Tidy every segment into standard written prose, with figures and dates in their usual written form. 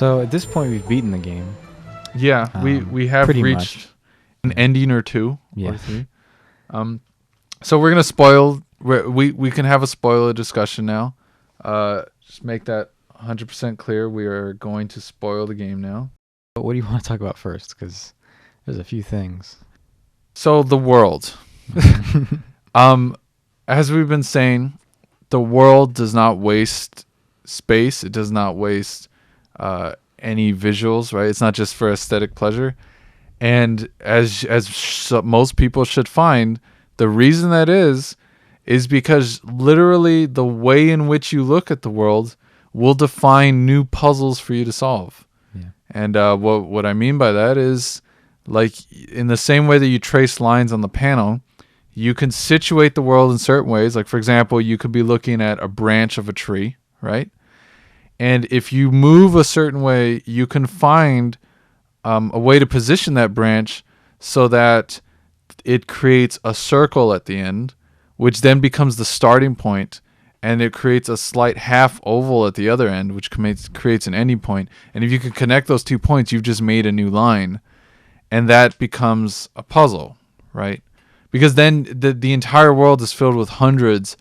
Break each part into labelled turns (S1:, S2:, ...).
S1: So at this point, we've beaten the game.
S2: Yeah, we have
S1: pretty
S2: reached
S1: much.
S2: an ending or two
S1: Yeah.
S2: or three. So we're gonna spoil. We can have a spoiler discussion now. Just make that 100% clear. We are going to spoil the game now.
S1: But what do you want to talk about first? Because there's a few things.
S2: So the world. As we've been saying, the world does not waste space. It does not waste any visuals, right? It's not just for aesthetic pleasure. And as most people should find, the reason that is because literally the way in which you look at the world will define new puzzles for you to solve.
S1: Yeah.
S2: And what I mean by that is, like, in the same way that you trace lines on the panel, you can situate the world in certain ways. Like, for example, you could be looking at a branch of a tree, right? And if you move a certain way, you can find a way to position that branch so that it creates a circle at the end, which then becomes the starting point, and it creates a slight half oval at the other end, which creates an ending point. And if you can connect those 2 points, you've just made a new line, and that becomes a puzzle, right? Because then the entire world is filled with hundreds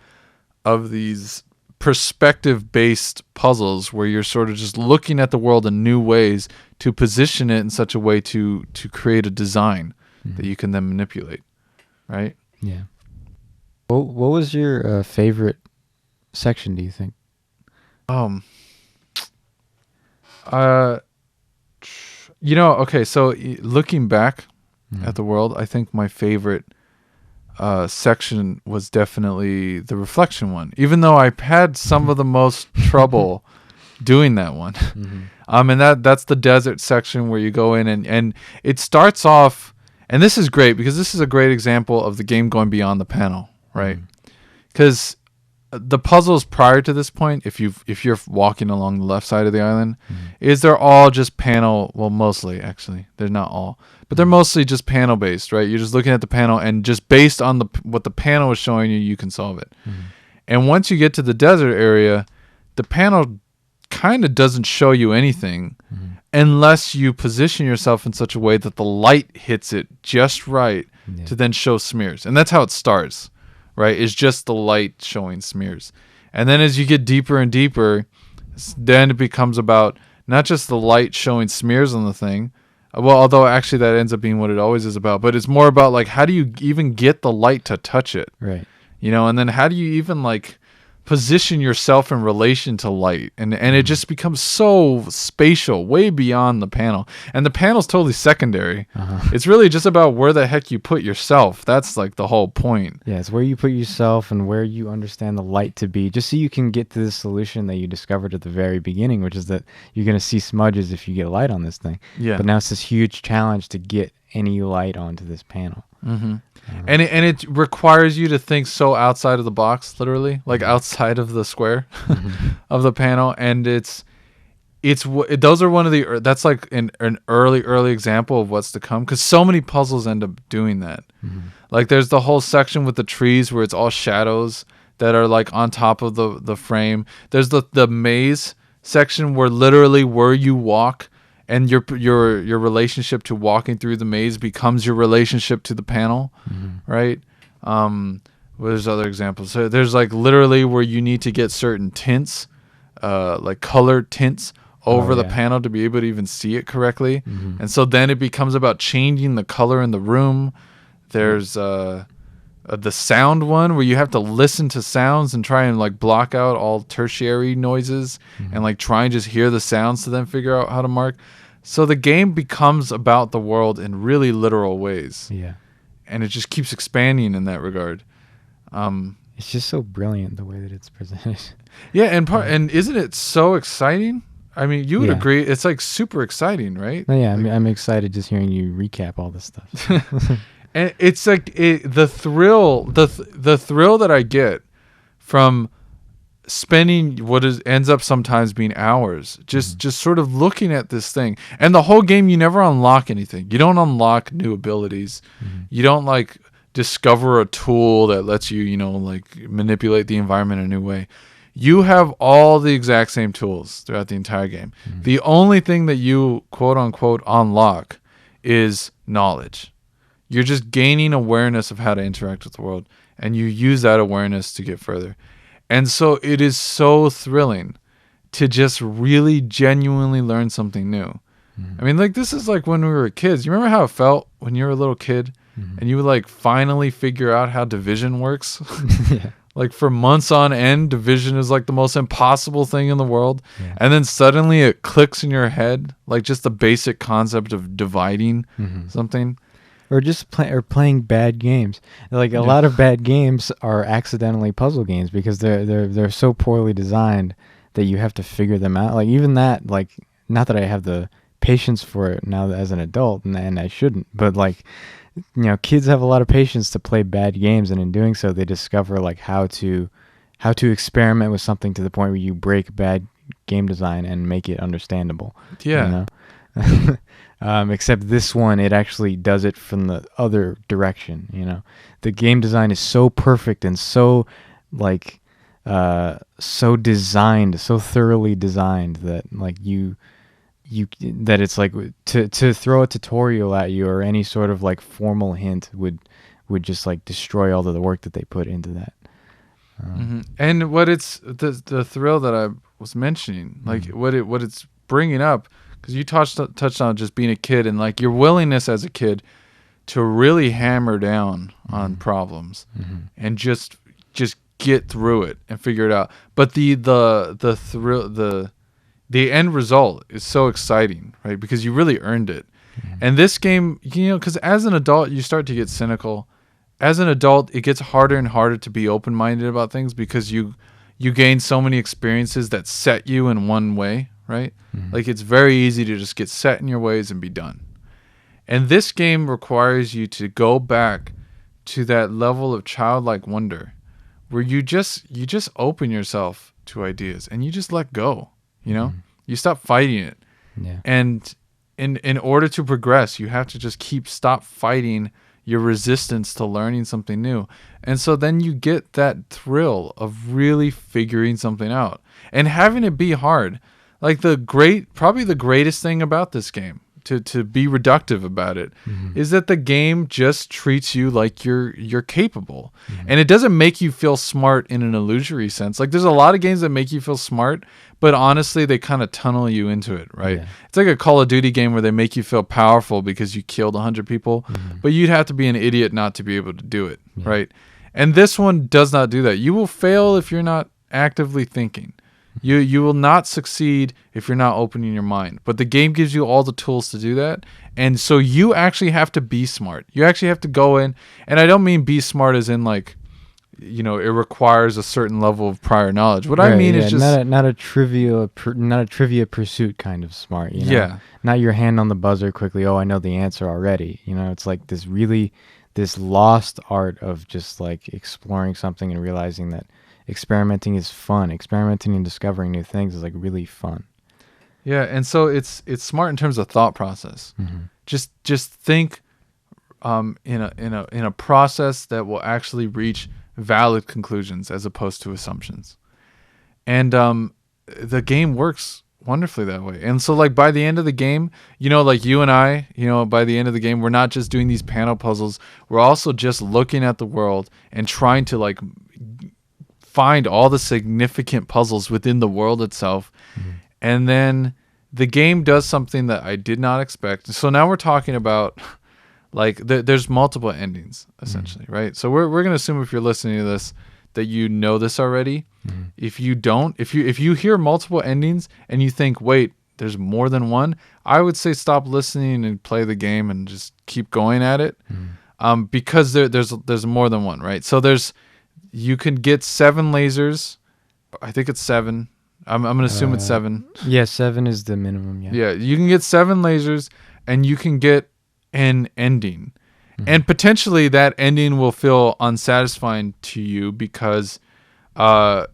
S2: of these perspective-based puzzles where you're sort of just looking at the world in new ways to position it in such a way to create a design that you can then manipulate, right?
S1: Yeah. What was your favorite section, do you think?
S2: Okay, so looking back at the world, I think my favorite section was definitely the reflection one, even though I've had some of the most trouble doing that one. And that's the desert section where you go in and it starts off, and this is great because this is a great example of the game going beyond the panel, right? Because the puzzles prior to this point, if you're walking along the left side of the island, is they're all just panel. Well, mostly actually, they're not all, but they're mostly just panel based, right? You're just looking at the panel, and just based on what the panel is showing you, you can solve it. And once you get to the desert area, the panel kind of doesn't show you anything unless you position yourself in such a way that the light hits it just right to then show smears, and that's how it starts. Right, is just the light showing smears. And then as you get deeper and deeper, then it becomes about not just the light showing smears on the thing, well, although actually that ends up being what it always is about, but it's more about, like, how do you even get the light to touch it?
S1: Right.
S2: And then how do you even, like, position yourself in relation to light? And it just becomes so spatial, way beyond the panel. And the panel's totally secondary. It's really just about where the heck you put yourself. That's, like, the whole point.
S1: Yeah, it's where you put yourself and where you understand the light to be, just so you can get to the solution that you discovered at the very beginning, which is that you're going to see smudges if you get light on this thing.
S2: Yeah.
S1: But now it's this huge challenge to get any light onto this panel.
S2: And it requires you to think so outside of the box, literally, like outside of the square of the panel. And those are one of that's like an early example of what's to come, because so many puzzles end up doing that. Like, there's the whole section with the trees where it's all shadows that are, like, on top of the frame. There's the maze section where literally where you walk, and your relationship to walking through the maze becomes your relationship to the panel, right? There's other examples. So there's, like, literally where you need to get certain tints, like colored tints, over the panel to be able to even see it correctly. And so then it becomes about changing the color in the room. There's the sound one where you have to listen to sounds and try and, like, block out all tertiary noises and, like, try and just hear the sounds to then figure out how to mark. So the game becomes about the world in really literal ways.
S1: Yeah.
S2: And it just keeps expanding in that regard.
S1: It's just so brilliant the way that it's presented.
S2: Yeah, and isn't it so exciting? I mean, you would agree. It's, like, super exciting, right?
S1: Oh, yeah, I'm excited just hearing you recap all this stuff.
S2: And it's like the thrill that I get from spending ends up sometimes being hours just sort of looking at this thing. And the whole game, you never unlock anything. You don't unlock new abilities. You don't, like, discover a tool that lets you, like, manipulate the environment in a new way. You have all the exact same tools throughout the entire game. The only thing that you quote unquote unlock is knowledge. You're just gaining awareness of how to interact with the world, and you use that awareness to get further. And so it is so thrilling to just really genuinely learn something new. I mean, like, this is like when we were kids. You remember how it felt when you were a little kid and you would like finally figure out how division works?
S1: Yeah.
S2: Like for months on end, division is like the most impossible thing in the world.
S1: Yeah.
S2: And then suddenly it clicks in your head, like just the basic concept of dividing something.
S1: Or just playing bad games. Like a lot of bad games are accidentally puzzle games because they're so poorly designed that you have to figure them out. Like even that, like, not that I have the patience for it now as an adult, and I shouldn't, but like, you know, kids have a lot of patience to play bad games, and in doing so they discover like how to experiment with something to the point where you break bad game design and make it understandable.
S2: Yeah.
S1: You know? Except this one, it actually does it from the other direction. You know, the game design is so perfect and so like so designed, so thoroughly designed that like that it's like to throw a tutorial at you or any sort of like formal hint would just like destroy all of the work that they put into that.
S2: And what it's the thrill that I was mentioning, like what it's bringing up, because you touched on just being a kid and like your willingness as a kid to really hammer down on problems and just get through it and figure it out. But the thrill, the end result is so exciting, right? Because you really earned it. And this game, you know, because as an adult, you start to get cynical. As an adult, it gets harder and harder to be open-minded about things because you gain so many experiences that set you in one way, right? Like it's very easy to just get set in your ways and be done. And this game requires you to go back to that level of childlike wonder where you just open yourself to ideas and you just let go, you know? You stop fighting it.
S1: Yeah.
S2: And in order to progress, you have to just stop fighting your resistance to learning something new. And so then you get that thrill of really figuring something out and having it be hard. Like probably the greatest thing about this game, to be reductive about it, is that the game just treats you like you're capable. And it doesn't make you feel smart in an illusory sense. Like there's a lot of games that make you feel smart, but honestly they kind of tunnel you into it, right?
S1: Yeah.
S2: It's like a Call of Duty game where they make you feel powerful because you killed 100 people, but you'd have to be an idiot not to be able to do it, right? And this one does not do that. You will fail if you're not actively thinking. You will not succeed if you're not opening your mind. But the game gives you all the tools to do that. And so you actually have to be smart. You actually have to go in, and I don't mean be smart as in like, you know, it requires a certain level of prior knowledge. What I mean is just
S1: not a trivia pursuit kind of smart, you know?
S2: Yeah.
S1: Not your hand on the buzzer quickly, oh, I know the answer already. You know, it's like this lost art of just like exploring something and realizing that experimenting is fun. Experimenting and discovering new things is like really fun.
S2: Yeah, and so it's smart in terms of thought process. Just think in a process that will actually reach valid conclusions as opposed to assumptions. And the game works wonderfully that way. And so like by the end of the game, you know, like you and I, you know, by the end of the game, we're not just doing these panel puzzles. We're also just looking at the world and trying to like find all the significant puzzles within the world itself. And then the game does something that I did not expect. So now we're talking about like there's multiple endings essentially, right? So we're going to assume if you're listening to this that you know this already. If you don't, if you hear multiple endings and you think, wait, there's more than one, I would say stop listening and play the game and just keep going at it. Because there's more than one, right? So you can get 7 lasers. I think it's 7. I'm going to assume it's 7.
S1: Yeah, 7 is the minimum, yeah.
S2: Yeah, you can get 7 lasers and you can get an ending. And potentially that ending will feel unsatisfying to you because I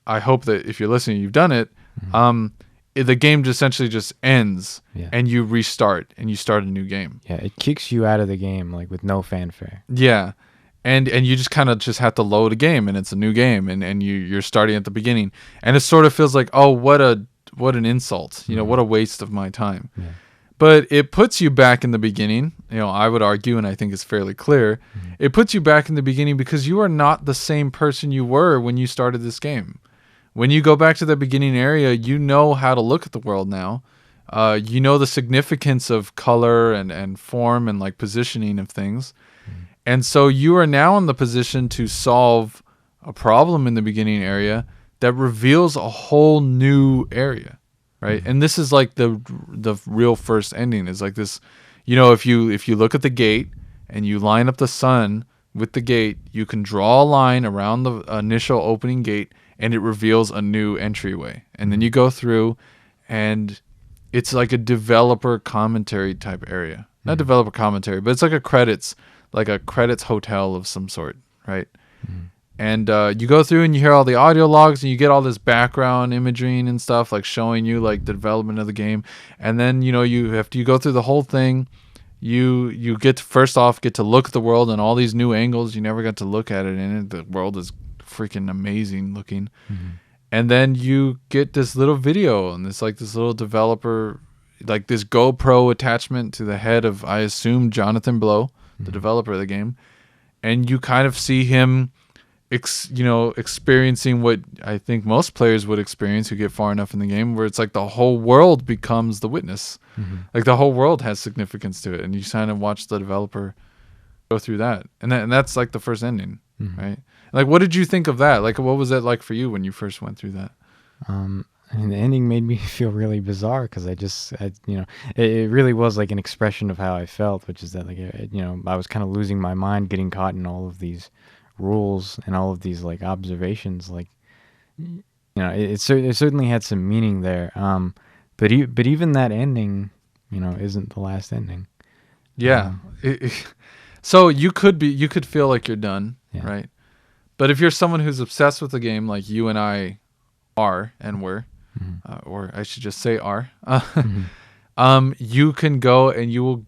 S2: hope that if you're listening, you've done it. The game essentially just ends and you restart and you start a new game.
S1: Yeah, it kicks you out of the game like with no fanfare.
S2: Yeah. and you just kind of just have to load a game, and it's a new game, and you're starting at the beginning, and it sort of feels like, oh, what an insult, you know, what a waste of my time.
S1: Yeah.
S2: But it puts you back in the beginning. You know, I would argue, and I think it's fairly clear, it puts you back in the beginning because you are not the same person you were when you started this game. When you go back to the beginning area, you know how to look at the world now. You know the significance of color and form and like positioning of things. And so you are now in the position to solve a problem in the beginning area that reveals a whole new area, right? And this is like the real first ending is like this, you know, if you look at the gate and you line up the sun with the gate, you can draw a line around the initial opening gate and it reveals a new entryway. And then you go through and it's like a developer commentary type area. Not developer commentary, but it's like a credits hotel of some sort, right? And you go through and you hear all the audio logs and you get all this background imaging and stuff like showing you like the development of the game. And then, you know, you go through the whole thing. You get to, first off, get to look at the world and all these new angles. You never got to look at it in it. The world is freaking amazing looking. And then you get this little video and it's like this little developer, like this GoPro attachment to the head of, I assume, Jonathan Blow, the developer of the game. And you kind of see him, experiencing what I think most players would experience who get far enough in the game, where it's like the whole world becomes the witness. Like the whole world has significance to it. And you kind of watch the developer go through that. And that's like the first ending, right? Like, what did you think of that? Like, what was that like for you when you first went through that?
S1: I mean, the ending made me feel really bizarre because it really was like an expression of how I felt, which is that like, I was kind of losing my mind getting caught in all of these rules and all of these like observations. Like, you know, it certainly had some meaning there. But even that ending, you know, isn't the last ending.
S2: Yeah. So you could feel like you're done, right? But if you're someone who's obsessed with the game, like you and I are and were, or I should just say are, you can go and you will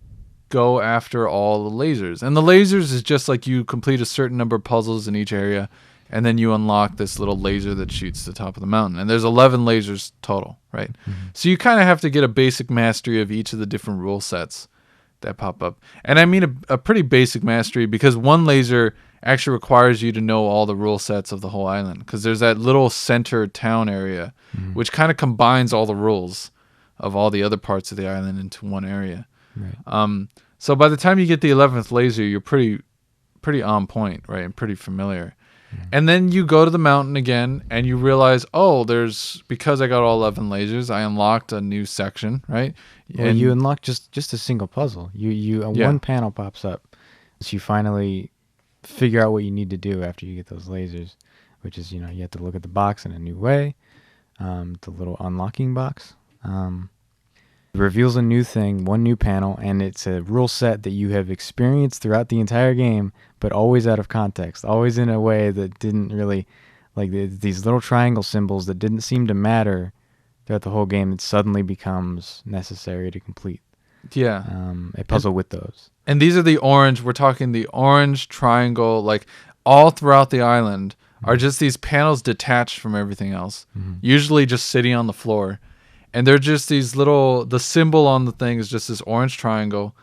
S2: go after all the lasers. And the lasers is just like you complete a certain number of puzzles in each area, and then you unlock this little laser that shoots to the top of the mountain. And there's 11 lasers total, right? So you kind of have to get a basic mastery of each of the different rule sets that pop up. And I mean a pretty basic mastery because one laser actually requires you to know all the rule sets of the whole island, because there's that little center town area which kind of combines all the rules of all the other parts of the island into one area. Right. So by the time you get the 11th laser, you're pretty on point, right, and pretty familiar. And then you go to the mountain again and you realize, because I got all 11 lasers, I unlocked a new section, right?
S1: Well, you unlock just a single puzzle. One panel pops up. So you finally figure out what you need to do after you get those lasers, which is, you know, you have to look at the box in a new way, the little unlocking box. It reveals a new thing, one new panel, and it's a rule set that you have experienced throughout the entire game, but always out of context, always in a way that didn't really, like these little triangle symbols that didn't seem to matter throughout the whole game. It suddenly becomes necessary to complete.
S2: Yeah.
S1: A puzzle with those.
S2: And these are we're talking the orange triangle, like all throughout the island are just these panels detached from everything else, usually just sitting on the floor. And they're just these the symbol on the thing is just this orange triangle,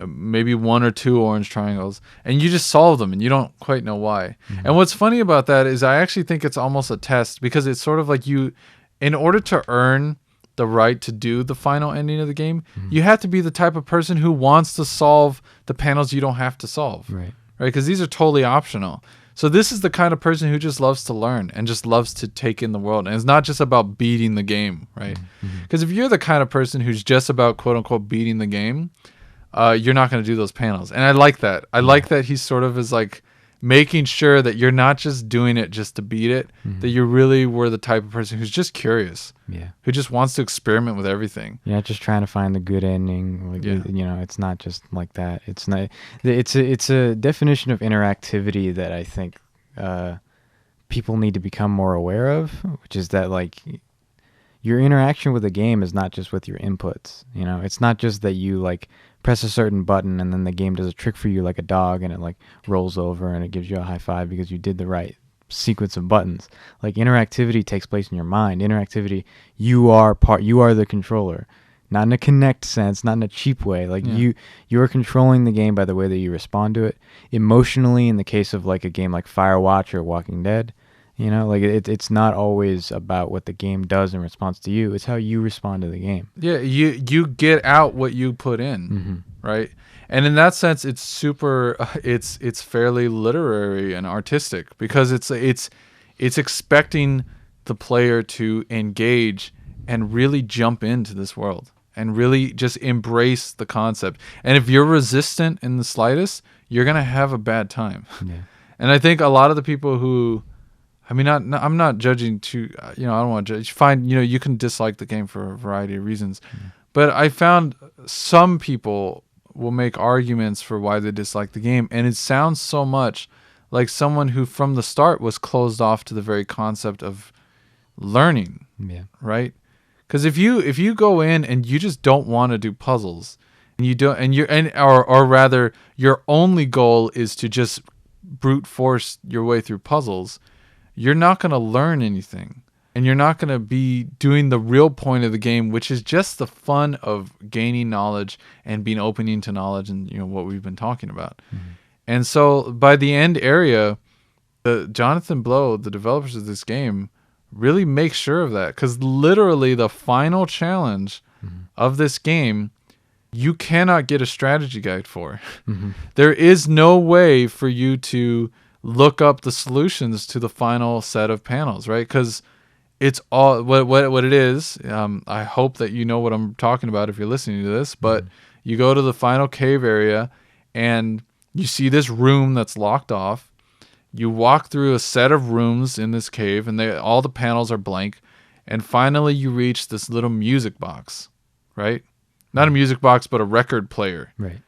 S2: maybe one or two orange triangles, and you just solve them and you don't quite know why. And what's funny about that is I actually think it's almost a test, because it's sort of like in order to earn the right to do the final ending of the game, you have to be the type of person who wants to solve the panels you don't have to solve. Right? Because these are totally optional. So this is the kind of person who just loves to learn and just loves to take in the world. And it's not just about beating the game, right? Because if you're the kind of person who's just about quote unquote beating the game, you're not going to do those panels. And I like that. I like that he sort of is like making sure that you're not just doing it just to beat it, that you really were the type of person who's just curious, who just wants to experiment with everything.
S1: You're not just trying to find the good ending. Like, you know, it's not just like that. It's not. It's a definition of interactivity that I think people need to become more aware of, which is that, like, your interaction with the game is not just with your inputs. You know, it's not just that you like press a certain button and then the game does a trick for you like a dog and it like rolls over and it gives you a high five because you did the right sequence of buttons. Like interactivity takes place in your mind. Interactivity, you are the controller. Not in a Kinect sense, not in a cheap way. Like you are controlling the game by the way that you respond to it. Emotionally, in the case of like a game like Firewatch or Walking Dead, you know, like it's not always about what the game does in response to you. It's how you respond to the game.
S2: Yeah, you get out what you put in, right? And in that sense, it's super. It's fairly literary and artistic because it's expecting the player to engage and really jump into this world and really just embrace the concept. And if you're resistant in the slightest, you're gonna have a bad time.
S1: Yeah.
S2: And I think a lot of the people who, I mean, I'm not judging too, I don't want to judge. You can dislike the game for a variety of reasons. But I found some people will make arguments for why they dislike the game. And it sounds so much like someone who from the start was closed off to the very concept of learning.
S1: Yeah.
S2: Right? Because if you go in and you just don't want to do puzzles and you don't, or rather your only goal is to just brute force your way through puzzles, you're not going to learn anything, and you're not going to be doing the real point of the game, which is just the fun of gaining knowledge and being opening to knowledge, and what we've been talking about. And so by the end area, Jonathan Blow, the developers of this game, really make sure of that, because literally the final challenge of this game, you cannot get a strategy guide for. There is no way for you to look up the solutions to the final set of panels, right? Because it's all what it is. I hope that you know what I'm talking about if you're listening to this, but you go to the final cave area and you see this room that's locked off. You walk through a set of rooms in this cave, and all the panels are blank. And finally, you reach this little music box, right? Not a music box, but a record player.
S1: Right.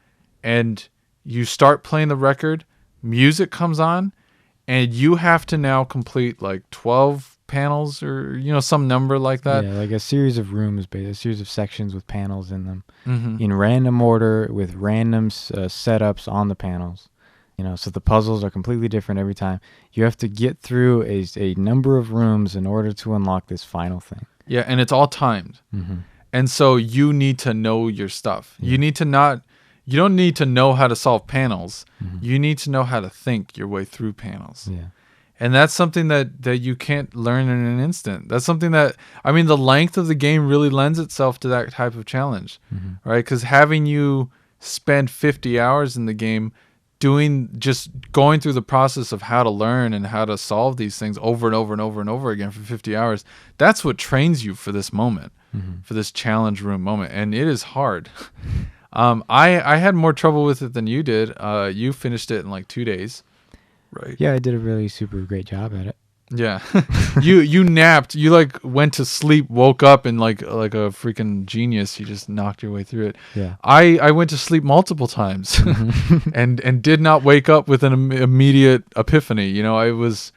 S2: And you start playing the record. Music comes on, and you have to now complete like 12 panels or some number like that.
S1: Yeah, like a series of rooms, a series of sections with panels in them, in random order with random setups on the panels. So the puzzles are completely different every time. You have to get through a number of rooms in order to unlock this final thing.
S2: Yeah, and it's all timed. And so you need to know your stuff. You don't need to know how to solve panels. You need to know how to think your way through panels.
S1: Yeah.
S2: And that's something that you can't learn in an instant. That's something that, the length of the game really lends itself to that type of challenge, right? Because having you spend 50 hours in the game going through the process of how to learn and how to solve these things over and over and over and over again for 50 hours, that's what trains you for this moment, for this challenge room moment. And it is hard. I had more trouble with it than you did. You finished it in like 2 days, right?
S1: Yeah, I did a really super great job at it.
S2: Yeah. you napped. You like went to sleep, woke up, and like a freaking genius, you just knocked your way through it.
S1: Yeah.
S2: I went to sleep multiple times and did not wake up with an immediate epiphany. It was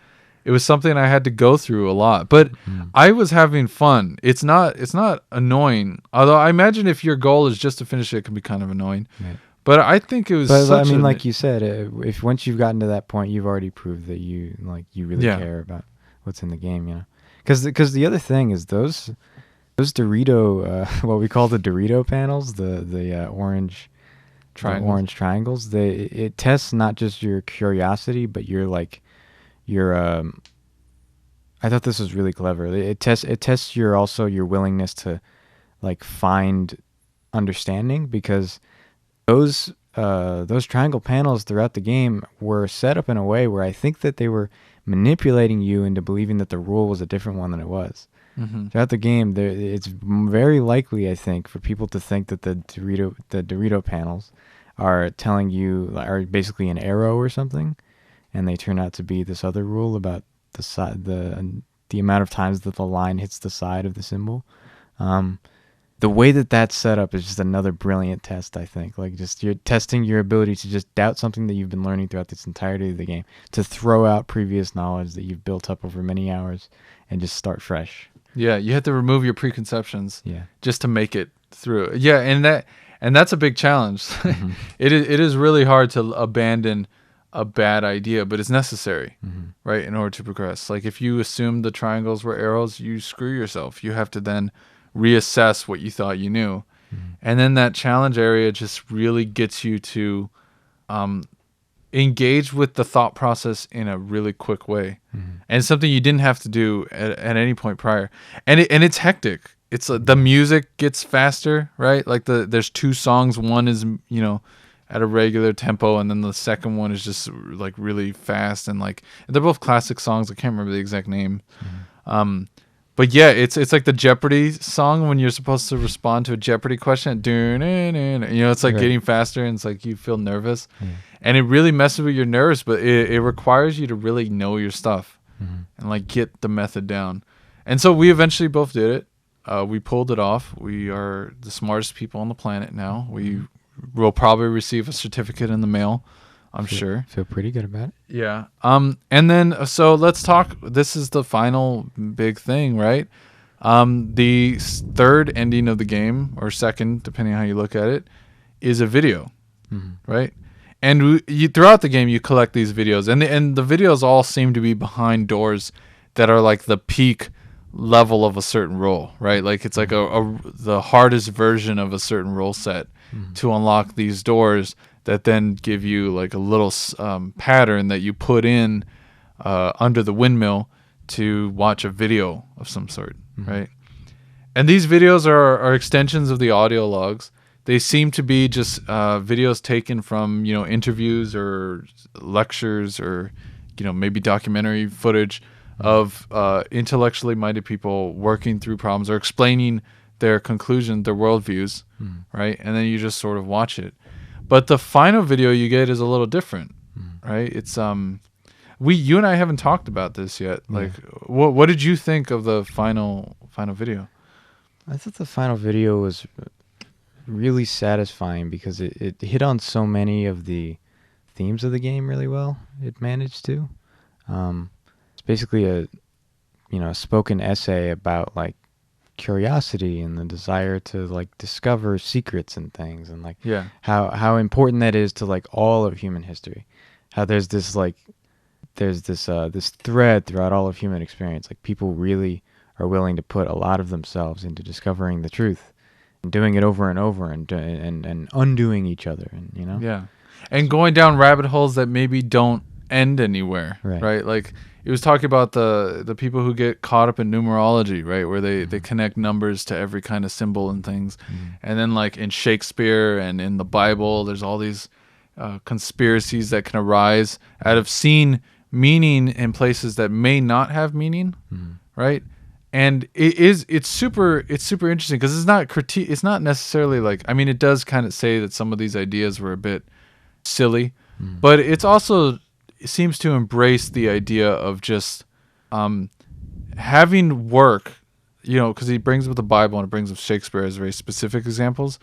S2: something I had to go through a lot, but I was having fun. It's not annoying. Although I imagine if your goal is just to finish it can be kind of annoying.
S1: Right.
S2: But I think it was.
S1: But like you said, if once you've gotten to that point, you've already proved that you really care about what's in the game, Because the other thing is those Dorito, what we call the Dorito panels, the orange triangles. It tests not just your curiosity, but your I thought this was really clever. It tests your willingness to like find understanding, because those triangle panels throughout the game were set up in a way where I think that they were manipulating you into believing that the rule was a different one than it was. Throughout the game, it's very likely, I think, for people to think that the Dorito panels are telling you are basically an arrow or something, and they turn out to be this other rule about the side, the amount of times that the line hits the side of the symbol. The way that that's set up is just another brilliant test, I think. Like, just you're testing your ability to just doubt something that you've been learning throughout this entirety of the game, to throw out previous knowledge that you've built up over many hours and just start fresh.
S2: Yeah, you have to remove your preconceptions
S1: Yeah.
S2: just to make it through. Yeah, and that's a big challenge.
S1: Mm-hmm.
S2: It is really hard to abandon a bad idea, but it's necessary,
S1: Mm-hmm.
S2: right, in order to progress. Like if you assume the triangles were arrows, you screw yourself. You have to then reassess what you thought you knew.
S1: Mm-hmm.
S2: And then that challenge area just really gets you to engage with the thought process in a really quick way, and something you didn't have to do at any point prior. And it's hectic. It's the music gets faster, right? Like there's two songs. One is at a regular tempo, and then the second one is just like really fast, and like they're both classic songs. I can't remember the exact name. But yeah, it's like the Jeopardy song when you're supposed to respond to a Jeopardy question. It's like
S1: Right.
S2: getting faster, and it's like you feel nervous,
S1: Yeah.
S2: and it really messes with your nerves. But it requires you to really know your stuff
S1: Mm-hmm.
S2: and like get the method down. And so we eventually both did it. We pulled it off. We are the smartest people on the planet now. We will probably receive a certificate in the mail, I'm sure.
S1: Feel pretty good about it.
S2: Yeah. And then so let's talk. This is the final big thing, right? The third ending of the game, or second, depending on how you look at it, is a video, right? And throughout the game, you collect these videos, and the videos all seem to be behind doors that are like the peak level of a certain role, right? Like it's like the hardest version of a certain role set to unlock these doors that then give you like a little pattern that you put in under the windmill to watch a video of some sort, right? And these videos are extensions of the audio logs. They seem to be just videos taken from interviews or lectures or maybe documentary footage of intellectually minded people working through problems or explaining their conclusions, their worldviews, right? And then you just sort of watch it. But the final video you get is a little different, right? It's you and I haven't talked about this yet. Like, what did you think of the final video?
S1: I thought the final video was really satisfying because it hit on so many of the themes of the game really well. It managed to. It's basically a spoken essay about like curiosity and the desire to like discover secrets and things, and like how important that is to like all of human history. How there's this this thread throughout all of human experience. Like people really are willing to put a lot of themselves into discovering the truth and doing it over and over and undoing each other, and
S2: Yeah. And going down rabbit holes that maybe don't end anywhere, right? Like it was talking about the people who get caught up in numerology, right? Where they connect numbers to every kind of symbol and things. And then like in Shakespeare and in the Bible, there's all these conspiracies that can arise out of seeing meaning in places that may not have meaning, right? And it's super interesting because it's not critique. It's not necessarily like, I mean, it does kind of say that some of these ideas were a bit silly, but it seems to embrace the idea of just having work, because he brings up the Bible and it brings up Shakespeare as very specific examples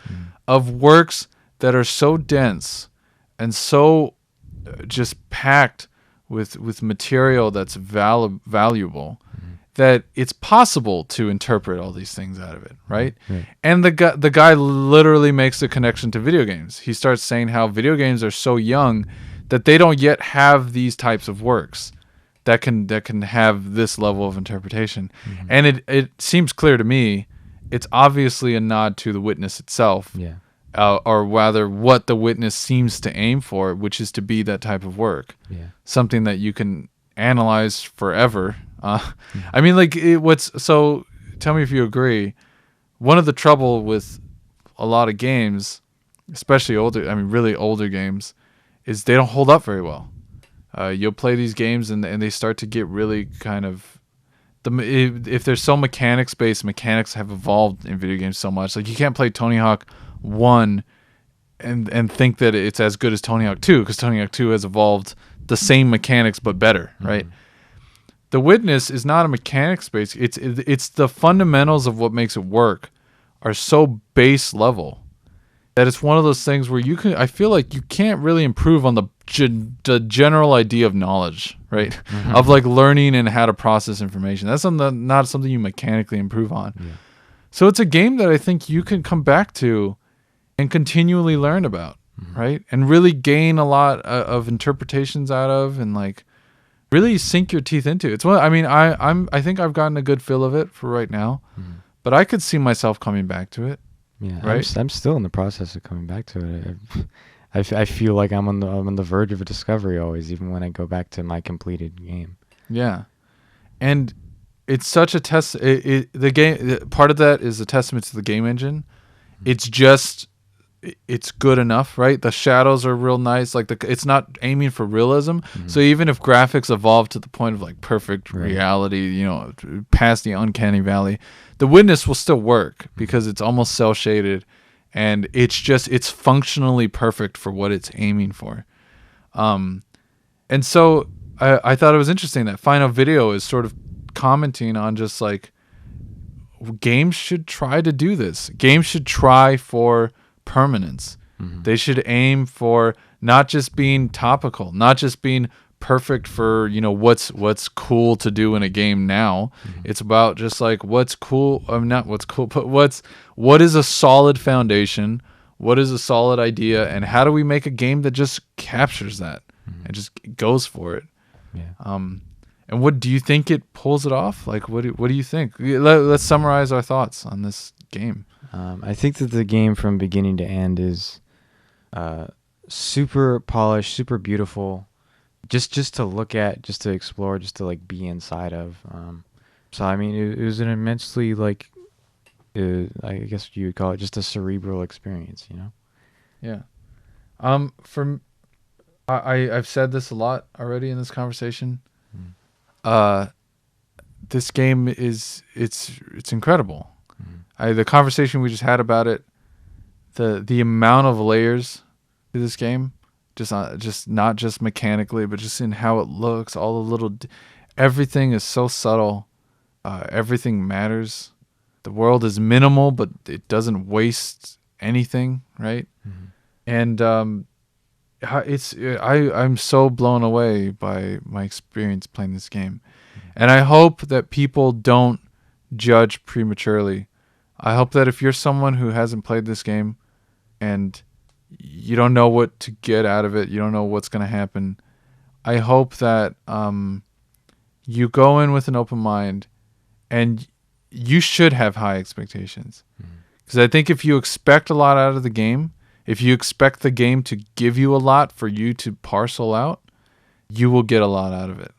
S2: of works that are so dense and so just packed with material that's valuable that it's possible to interpret all these things out of it, right? And the guy literally makes the connection to video games. He starts saying how video games are so young that they don't yet have these types of works that can have this level of interpretation. And it seems clear to me it's obviously a nod to The Witness itself, or rather what The Witness seems to aim for, which is to be that type of work, something that you can analyze forever. I mean, like, so tell me if you agree. One of the trouble with a lot of games, especially really older games, is they don't hold up very well. You'll play these games and they start to get really kind of if they're so mechanics based, mechanics have evolved in video games so much. Like you can't play Tony Hawk 1 and think that it's as good as Tony Hawk 2 because Tony Hawk 2 has evolved the same mechanics but better, right? The Witness is not a mechanics based. It's the fundamentals of what makes it work are so base level that it's one of those things where I feel like you can't really improve on the the general idea of knowledge, right?
S1: Mhm.
S2: Of like learning and how to process information. That's not something you mechanically improve on.
S1: Yeah.
S2: So it's a game that I think you can come back to and continually learn about, right? And really gain a lot of interpretations out of, and like really sink your teeth into. It's one. I mean, I think I've gotten a good feel of it for right now, but I could see myself coming back to it.
S1: Yeah,
S2: Right?
S1: I'm still in the process of coming back to it. I feel like I'm on the verge of a discovery always, even when I go back to my completed game.
S2: Yeah, and it's such a test. The game part of that is a testament to the game engine. It's just it's good enough, right? The shadows are real nice. Like it's not aiming for realism. So even if graphics evolve to the point of like perfect
S1: Right.
S2: reality, you know, past the uncanny valley, the Witness will still work because it's almost cell shaded, and it's functionally perfect for what it's aiming for. And so I thought it was interesting that Final Video is sort of commenting on just like games should try to do this. Games should try for permanence. They should aim for not just being topical, not just being perfect for, you know, what's cool to do in a game now. It's about just like what's cool, not what's cool, but what is a solid foundation, what is a solid idea, and how do we make a game that just captures that and just goes for it.
S1: Yeah.
S2: And what do you think it pulls it off? Like, what do you think? Let's summarize our thoughts on this game.
S1: I think that the game from beginning to end is super polished, super beautiful, just to look at, just to explore, just to like be inside of. So I mean, it was an immensely like, I guess you would call it just a cerebral experience, you know?
S2: Yeah. I've said this a lot already in this conversation. This game is it's incredible. The conversation we just had about it, the amount of layers to this game, just not just mechanically, but just in how it looks, all the little, everything is so subtle. Everything matters. The world is minimal, but it doesn't waste anything, right? And I'm so blown away by my experience playing this game, and I hope that people don't judge prematurely. I hope that if you're someone who hasn't played this game and you don't know what to get out of it, you don't know what's going to happen, I hope that you go in with an open mind, and you should have high expectations. Because I think if you expect a lot out of the game, if you expect the game to give you a lot for you to parcel out, you will get a lot out of it.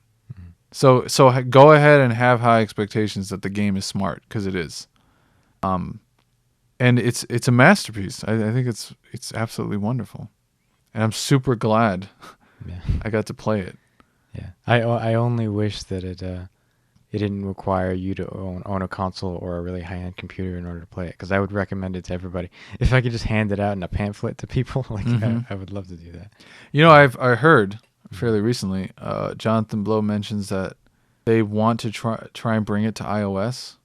S2: So go ahead and have high expectations that the game is smart, because it is. And it's a masterpiece. I think it's absolutely wonderful, and I'm super glad
S1: Yeah.
S2: I got to play it.
S1: Yeah. I only wish that it didn't require you to own a console or a really high-end computer in order to play it, because I would recommend it to everybody. If I could just hand it out in a pamphlet to people, like I would love to do that.
S2: You know, I heard fairly recently, Jonathan Blow mentions that they want to try and bring it to iOS.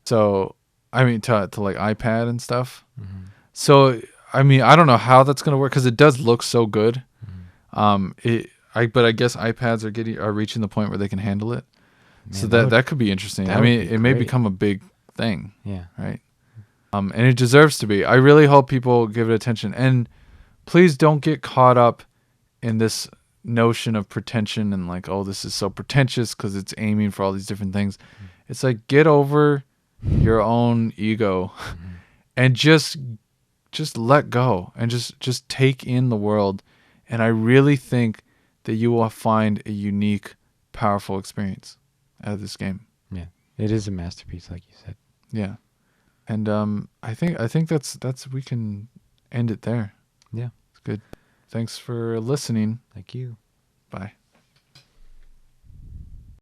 S2: So I mean to like iPad and stuff. So I mean, I don't know how that's gonna work, because it does look so good. But I guess iPads are reaching the point where they can handle it.
S1: Man,
S2: So that could be interesting. I mean, it may
S1: great.
S2: become a big thing,
S1: Yeah.
S2: right? And it deserves to be. I really hope people give it attention, and please don't get caught up in this notion of pretension and like, oh, this is so pretentious because it's aiming for all these different things. It's like, get over your own ego and just let go and just take in the world. And I really think that you will find a unique, powerful experience out of this game.
S1: Yeah. It is a masterpiece, like you said.
S2: Yeah. And I think that's we can end it there.
S1: Yeah.
S2: It's good. Thanks for listening.
S1: Thank you.
S2: Bye.